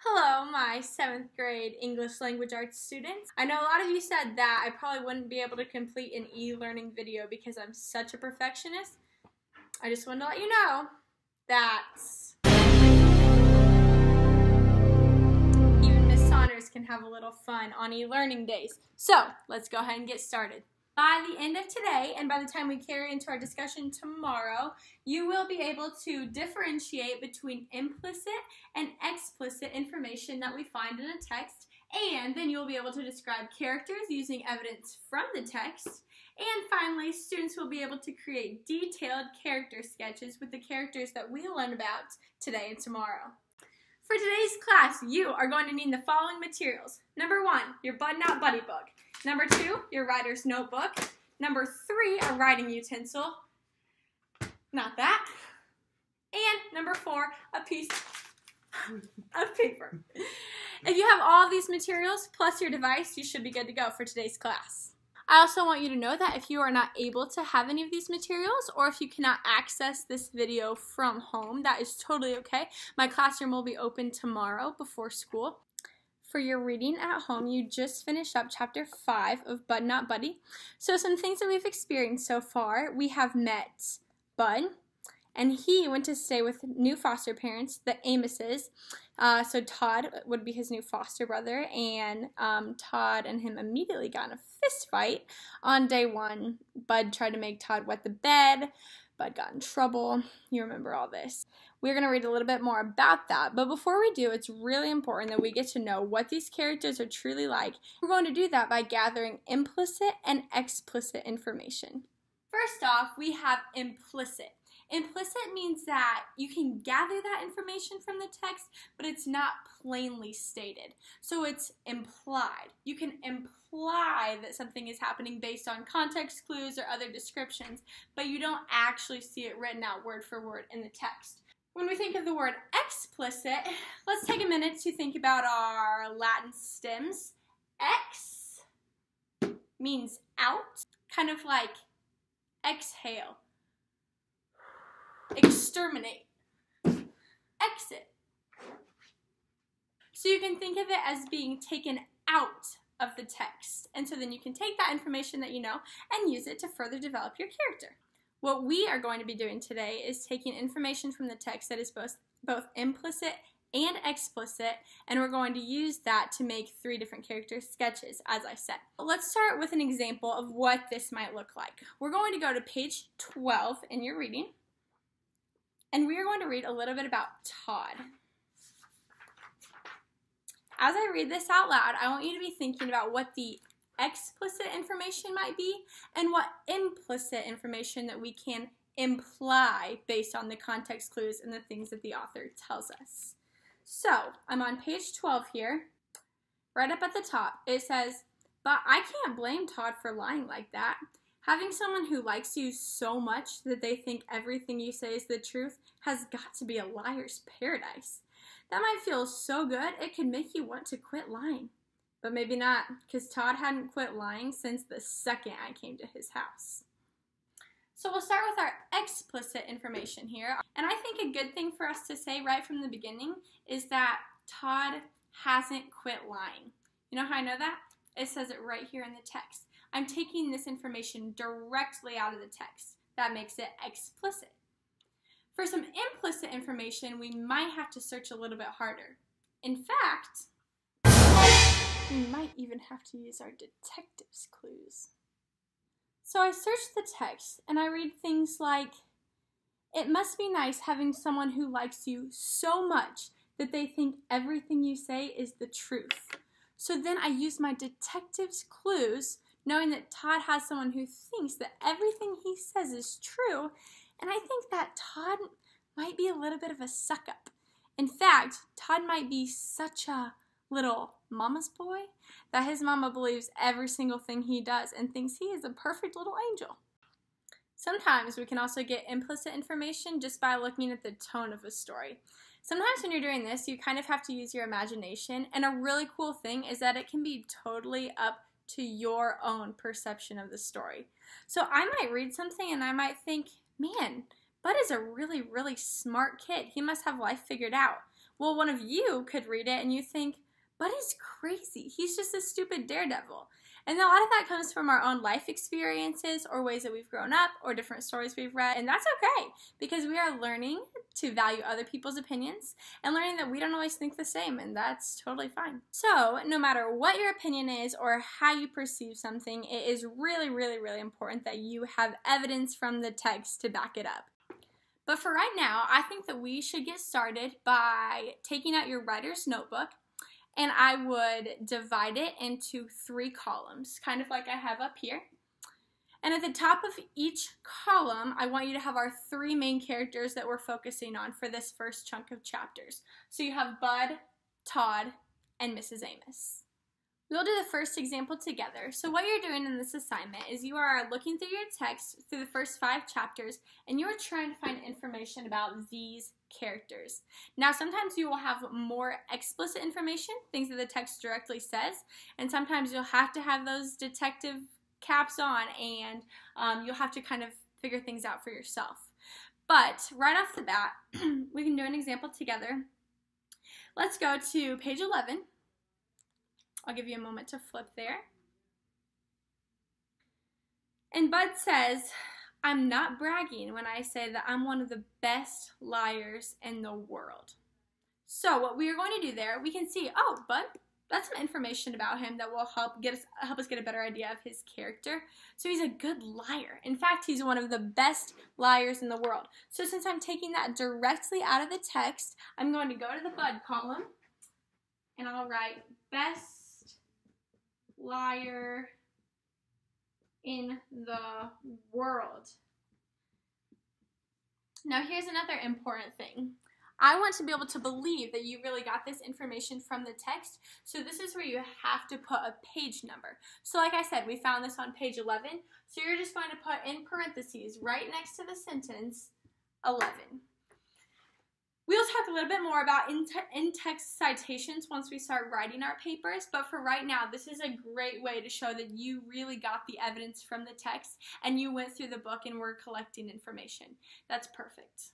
Hello, my 7th grade English language arts students. I know a lot of you said that I probably wouldn't be able to complete an e-learning video because I'm such a perfectionist. I just wanted to let you know that even Miss Saunders can have a little fun on e-learning days. So, let's go ahead and get started. By the end of today, and by the time we carry into our discussion tomorrow, you will be able to differentiate between implicit and explicit information that we find in a text, and then you'll be able to describe characters using evidence from the text, and finally, students will be able to create detailed character sketches with the characters that we learn about today and tomorrow. For today's class, you are going to need the following materials. Number 1, your button-out buddy book. Number 2, your writer's notebook. Number 3, a writing utensil. Not that. And number 4, a piece of paper. If you have all of these materials plus your device, you should be good to go for today's class. I also want you to know that if you are not able to have any of these materials, or if you cannot access this video from home, that is totally okay. My classroom will be open tomorrow before school. For your reading at home, you just finished up chapter 5 of Bud Not Buddy. So some things that we've experienced so far, we have met Bud, and he went to stay with new foster parents, the Amoses. So Todd would be his new foster brother, and Todd and him immediately got in a fist fight. On day 1, Bud tried to make Todd wet the bed. Bud got in trouble. You remember all this. We're going to read a little bit more about that, but before we do, it's really important that we get to know what these characters are truly like. We're going to do that by gathering implicit and explicit information. First off, we have implicit. Implicit means that you can gather that information from the text, but it's not plainly stated. So it's implied. You can imply that something is happening based on context clues or other descriptions, but you don't actually see it written out word for word in the text. When we think of the word explicit, let's take a minute to think about our Latin stems. Ex means out, kind of like exhale. Exterminate. Exit. So you can think of it as being taken out of the text. And so then you can take that information that you know and use it to further develop your character. What we are going to be doing today is taking information from the text that is both implicit and explicit, and we're going to use that to make 3 different character sketches, as I said. Let's start with an example of what this might look like. We're going to go to page 12 in your reading, and we are going to read a little bit about Todd. As I read this out loud, I want you to be thinking about what the explicit information might be and what implicit information that we can imply based on the context clues and the things that the author tells us. So, I'm on page 12 here. Right up at the top, it says, "But I can't blame Todd for lying like that. Having someone who likes you so much that they think everything you say is the truth has got to be a liar's paradise. That might feel so good it could make you want to quit lying. But maybe not, because Todd hadn't quit lying since the second I came to his house." So we'll start with our explicit information here. And I think a good thing for us to say right from the beginning is that Todd hasn't quit lying. You know how I know that? It says it right here in the text. I'm taking this information directly out of the text. That makes it explicit. For some implicit information, we might have to search a little bit harder. In fact, we might even have to use our detective's clues. So I searched the text and I read things like, "It must be nice having someone who likes you so much that they think everything you say is the truth." So then I use my detective's clues, knowing that Todd has someone who thinks that everything he says is true, and I think that Todd might be a little bit of a suck-up. In fact, Todd might be such a little mama's boy that his mama believes every single thing he does and thinks he is a perfect little angel. Sometimes we can also get implicit information just by looking at the tone of a story. Sometimes when you're doing this, you kind of have to use your imagination, and a really cool thing is that it can be totally up to your own perception of the story. So I might read something and I might think, man, Bud is a really, really smart kid. He must have life figured out. Well, one of you could read it and you think, Buddy's crazy. He's just a stupid daredevil. And a lot of that comes from our own life experiences or ways that we've grown up or different stories we've read. And that's okay, because we are learning to value other people's opinions and learning that we don't always think the same, and that's totally fine. So no matter what your opinion is or how you perceive something, it is really, really, really important that you have evidence from the text to back it up. But for right now, I think that we should get started by taking out your writer's notebook, and I would divide it into 3 columns, kind of like I have up here. And at the top of each column, I want you to have our 3 main characters that we're focusing on for this first chunk of chapters. So you have Bud, Todd, and Mrs. Amos. We'll do the first example together. So what you're doing in this assignment is you are looking through your text through the first 5 chapters, and you are trying to find information about these characters. Now, sometimes you will have more explicit information, things that the text directly says, and sometimes you'll have to have those detective caps on, and you'll have to kind of figure things out for yourself. But right off the bat, we can do an example together. Let's go to page 11. I'll give you a moment to flip there. And Bud says, I'm not bragging when I say that I'm one of the best liars in the world. So what we are going to do there, we can see, oh, Bud, that's some information about him that will help us get a better idea of his character. So he's a good liar. In fact, he's one of the best liars in the world. So since I'm taking that directly out of the text, I'm going to go to the Bud column, and I'll write best liar in the world. Now here's another important thing. I want to be able to believe that you really got this information from the text, so this is where you have to put a page number. So like I said, we found this on page 11, so you're just going to put in parentheses right next to the sentence 11. We'll talk a little bit more about in-text citations once we start writing our papers, but for right now, this is a great way to show that you really got the evidence from the text and you went through the book and were collecting information. That's perfect.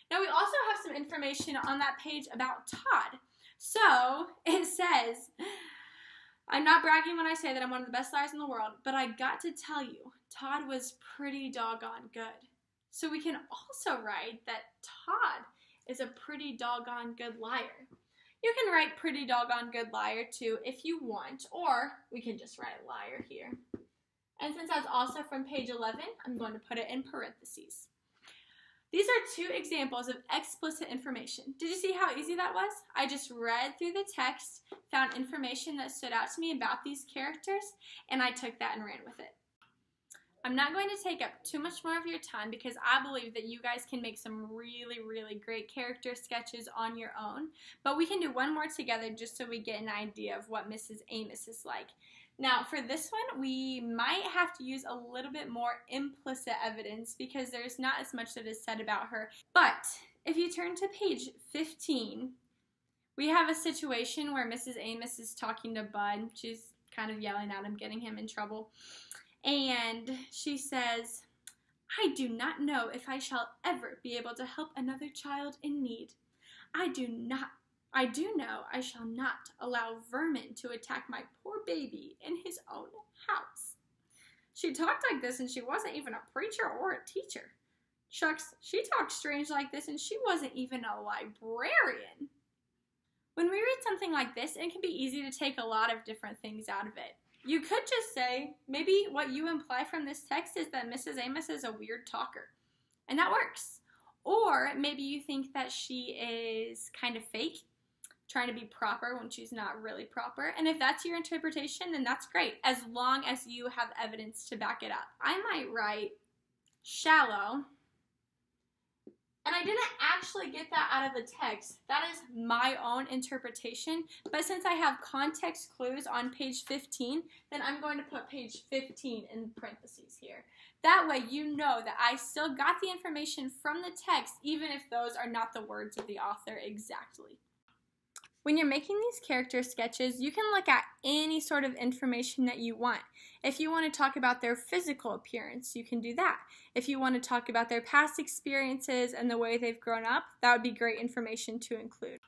Now, we also have some information on that page about Todd. So, it says, I'm not bragging when I say that I'm one of the best liars in the world, but I got to tell you, Todd was pretty doggone good. So we can also write that Todd is a pretty doggone good liar. You can write pretty doggone good liar too if you want, or we can just write liar here. And since that's also from page 11, I'm going to put it in parentheses. These are 2 examples of explicit information. Did you see how easy that was? I just read through the text, found information that stood out to me about these characters, and I took that and ran with it. I'm not going to take up too much more of your time because I believe that you guys can make some really, really great character sketches on your own, but we can do one more together just so we get an idea of what Mrs. Amos is like. Now, for this one, we might have to use a little bit more implicit evidence because there's not as much that is said about her. But if you turn to page 15, we have a situation where Mrs. Amos is talking to Bud. She's kind of yelling at him, getting him in trouble. And she says, I do not know if I shall ever be able to help another child in need. I do know I shall not allow vermin to attack my poor baby in his own house. She talked like this and she wasn't even a preacher or a teacher. Shucks, she talked strange like this and she wasn't even a librarian. When we read something like this, it can be easy to take a lot of different things out of it. You could just say, maybe what you imply from this text is that Mrs. Amos is a weird talker. And that works. Or maybe you think that she is kind of fake, trying to be proper when she's not really proper. And if that's your interpretation, then that's great, as long as you have evidence to back it up. I might write shallow. And I didn't actually get that out of the text. That is my own interpretation. But since I have context clues on page 15, then I'm going to put page 15 in parentheses here. That way you know that I still got the information from the text, even if those are not the words of the author exactly. When you're making these character sketches, you can look at any sort of information that you want. If you want to talk about their physical appearance, you can do that. If you want to talk about their past experiences and the way they've grown up, that would be great information to include.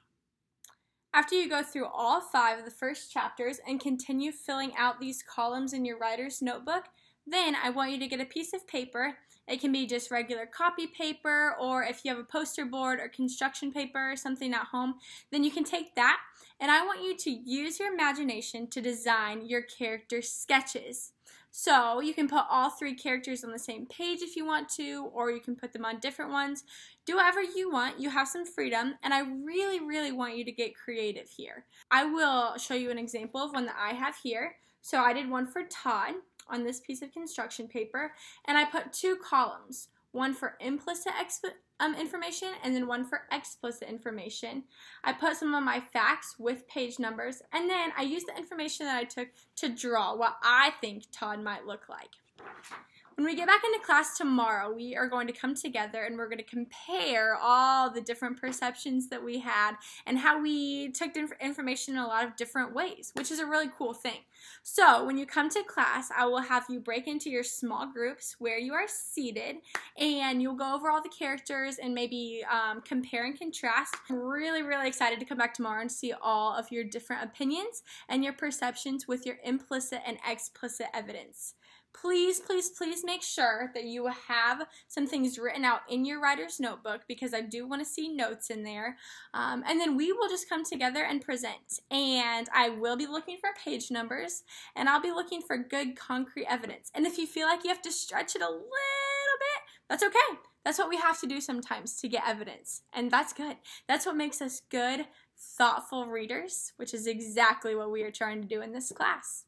After you go through all 5 of the first chapters and continue filling out these columns in your writer's notebook, then I want you to get a piece of paper. It can be just regular copy paper, or if you have a poster board or construction paper or something at home, then you can take that, and I want you to use your imagination to design your character sketches. So you can put all 3 characters on the same page if you want to, or you can put them on different ones. Do whatever you want. You have some freedom, and I really, really want you to get creative here. I will show you an example of one that I have here. So I did one for Todd on this piece of construction paper, and I put 2 columns, one for implicit information and then one for explicit information. I put some of my facts with page numbers, and then I used the information that I took to draw what I think Todd might look like. When we get back into class tomorrow, we are going to come together and we're going to compare all the different perceptions that we had and how we took information in a lot of different ways, which is a really cool thing. So when you come to class, I will have you break into your small groups where you are seated, and you'll go over all the characters and maybe compare and contrast. I'm really, really excited to come back tomorrow and see all of your different opinions and your perceptions with your implicit and explicit evidence. Please, please, please make sure that you have some things written out in your writer's notebook, because I do want to see notes in there. And then we will just come together and present. And I will be looking for page numbers, and I'll be looking for good concrete evidence. And if you feel like you have to stretch it a little bit, that's okay. That's what we have to do sometimes to get evidence. And that's good. That's what makes us good, thoughtful readers, which is exactly what we are trying to do in this class.